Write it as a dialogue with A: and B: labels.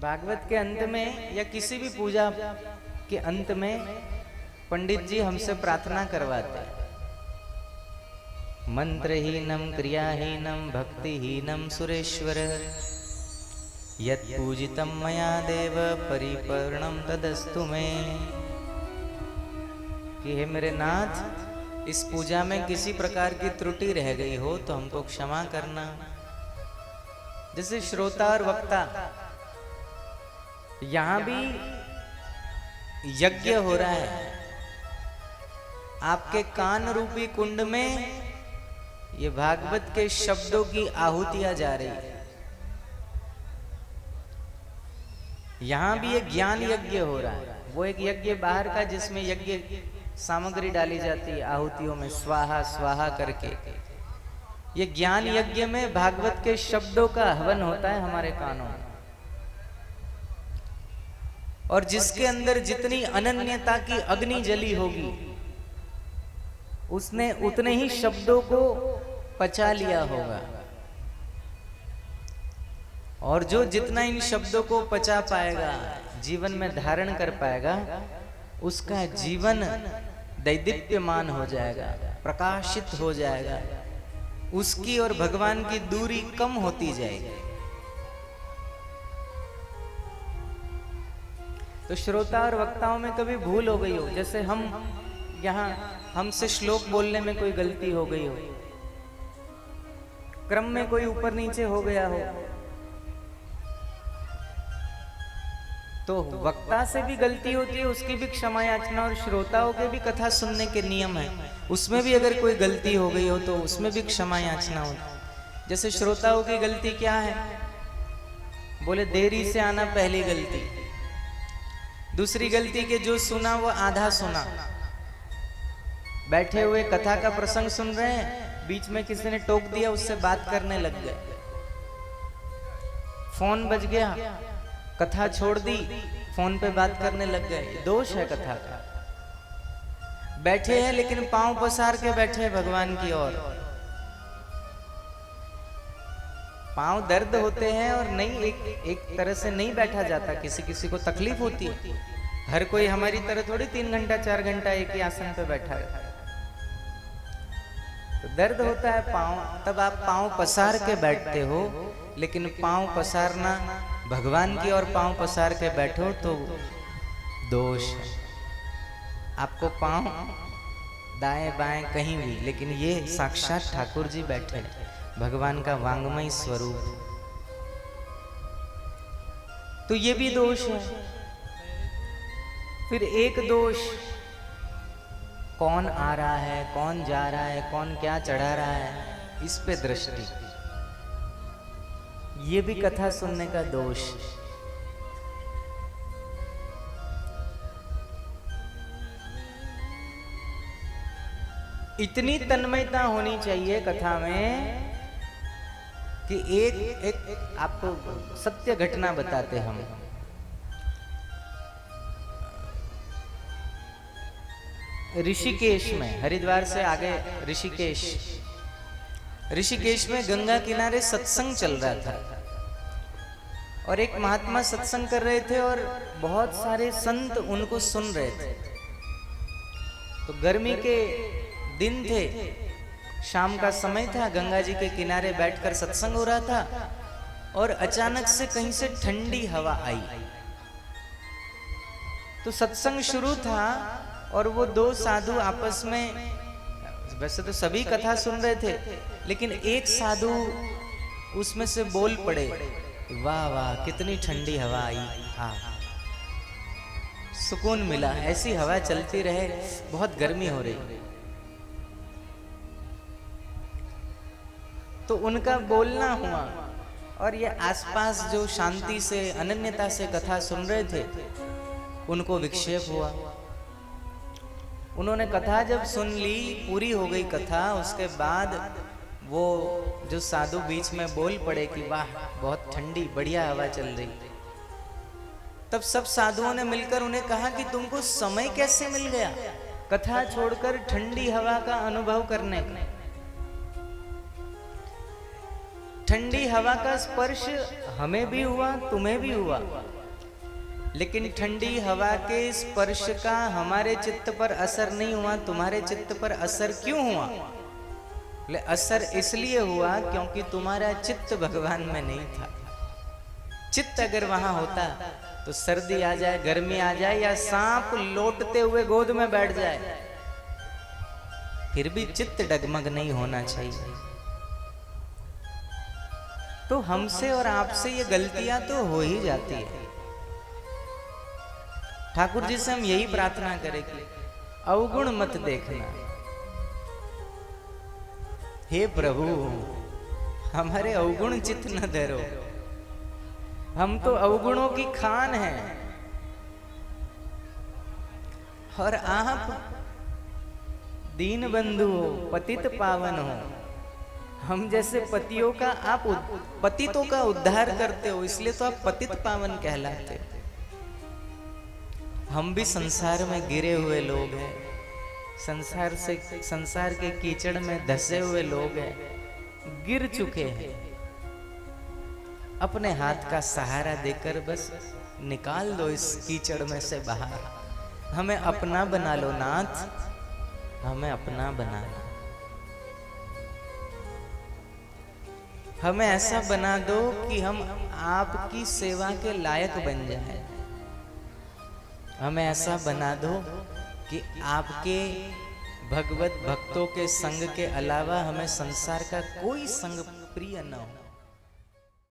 A: भागवत के अंत में या किसी भी पूजा के अंत में पंडित जी हमसे प्रार्थना करवाते हैं, मंत्रहीनम क्रियाहीनम भक्तिहीनम सुरेश्वर यत् पूजितम मया देव परिपूर्णम तदस्तु मे। कि हे मेरे नाथ, इस पूजा में किसी प्रकार की त्रुटि रह गई हो तो हमको क्षमा करना। जैसे श्रोता और वक्ता, यहां भी यज्ञ हो रहा है, आपके कान रूपी कुंड में ये भागवत के शब्दों की आहुतियां जा रही है। यहां भी एक ज्ञान यज्ञ हो रहा है, वो एक यज्ञ बाहर का जिसमें यज्ञ सामग्री डाली जाती है आहुतियों में, स्वाहा स्वाहा करके। ये ज्ञान यज्ञ में भागवत के शब्दों का हवन होता है हमारे कानों में, और जिसके अंदर जितनी अनन्यता की अग्नि जली होगी उसने उतने ही शब्दों को पचा लिया होगा, और जो जितना इन शब्दों को पचा पाएगा, जीवन में धारण कर पाएगा, उसका जीवन दैदीप्यमान हो जाएगा, प्रकाशित हो जाएगा, उसकी और भगवान की दूरी कम होती जाएगी। तो श्रोता और वक्ताओं में कभी भूल हो गई हो, जैसे हम यहाँ हमसे श्लोक बोलने में कोई गलती हो गई हो, क्रम में कोई ऊपर नीचे हो गया हो, तो वक्ता से भी गलती होती है, उसकी भी क्षमा याचना, और श्रोताओं के भी कथा सुनने के नियम है, उसमें भी अगर कोई गलती हो गई हो तो उसमें भी क्षमा याचना होती। जैसे श्रोताओं की गलती क्या है, बोले देरी से आना पहली गलती, दूसरी गलती के जो सुना वो आधा सुना, बैठे हुए कथा का प्रसंग सुन रहे हैं, बीच में किसी ने टोक दिया, उससे बात करने लग गए, फोन बज गया, कथा छोड़ दी, फोन पे बात करने लग गए, दोष है कथा का। बैठे हैं लेकिन पांव पसार के बैठे हैं भगवान की ओर, पांव दर्द होते हैं और नहीं एक तरह से नहीं बैठा जाता, किसी किसी को तकलीफ होती है, हर कोई हमारी तरह थोड़ी 3 घंटा 4 घंटा एक ही आसन पे बैठा है, तो दर्द होता है पांव, तब आप पांव पसार के बैठते हो, लेकिन पांव पसारना भगवान की ओर पांव पसार के बैठो तो दोष है। आपको पांव दाएं बाएं कहीं भी, लेकिन ये साक्षात ठाकुर जी बैठे हैं, भगवान का वांगमय स्वरूप, तो ये भी दोष है। फिर एक दोष, कौन आ रहा है, कौन जा रहा है, कौन क्या चढ़ा रहा है, इस पे दृष्टि, ये भी कथा सुनने का दोष। इतनी तन्मयता होनी चाहिए कथा में कि एक आपको सत्य घटना बताते हम। ऋषिकेश में, हरिद्वार से आगे ऋषिकेश में गंगा किनारे सत्संग चल रहा था, और एक महात्मा सत्संग कर रहे थे और बहुत सारे संत उनको सुन रहे थे। तो गर्मी के दिन थे, शाम का समय था, गंगा जी के किनारे बैठकर सत्संग हो रहा था, और अचानक से कहीं से ठंडी हवा आई। तो सत्संग शुरू था और वो 2 साधु आपस में, वैसे तो सभी कथा सुन रहे थे, लेकिन एक साधु उसमें से बोल पड़े, वाह वाह कितनी ठंडी हवा आई, हाँ सुकून मिला, ऐसी हवा चलती रहे, बहुत गर्मी हो रही। तो उनका बोलना हुआ, और ये आसपास जो शांति से अनन्यता से कथा सुन रहे थे उनको विक्षेप हुआ। उन्होंने कथा जब सुन ली, पूरी हो गई कथा, उसके बाद वो जो साधु बीच में बोल पड़े कि वाह बहुत ठंडी बढ़िया हवा चल रही, तब सब साधुओं ने मिलकर उन्हें कहा कि तुमको समय कैसे मिल गया कथा छोड़कर ठंडी हवा का अनुभव करने का। ठंडी हवा का स्पर्श हमें भी हुआ, तुम्हें भी हुआ, लेकिन ठंडी हवा के स्पर्श का हमारे चित्त पर असर नहीं हुआ। तुम्हारे चित्त पर असर क्यों हुआ? असर इसलिए हुआ क्योंकि तुम्हारा चित्त भगवान में नहीं था। चित्त अगर वहां होता तो सर्दी आ जाए, गर्मी आ जाए, या सांप लौटते हुए गोद में बैठ जाए, फिर भी चित्त डगमग नहीं होना चाहिए। तो हमसे और आपसे ये गलतियां तो हो ही जाती है। ठाकुर जी से हम यही प्रार्थना करें कि अवगुण मत देखना। हे प्रभु, हमारे अवगुण चित्त न धरो, हम तो अवगुणों की खान हैं। और आप दीन बंधु हो, पतित पावन हो। हम जैसे पतियों का आप पतितों का उद्धार करते हो, इसलिए तो आप पतित पावन कहलाते। हम भी संसार में गिरे हुए लोग हैं, संसार के कीचड़ में धसे हुए लोग हैं, गिर चुके हैं। अपने हाथ का सहारा देकर बस निकाल दो इस कीचड़ में से बाहर। हमें अपना बना लो नाथ, हमें अपना बना लो। हमें ऐसा बना दो कि हम आपकी सेवा के लायक बन जाएं। हमें ऐसा बना दो कि आपके भगवत भक्तों के संग के अलावा हमें संसार का कोई संग प्रिय न हो।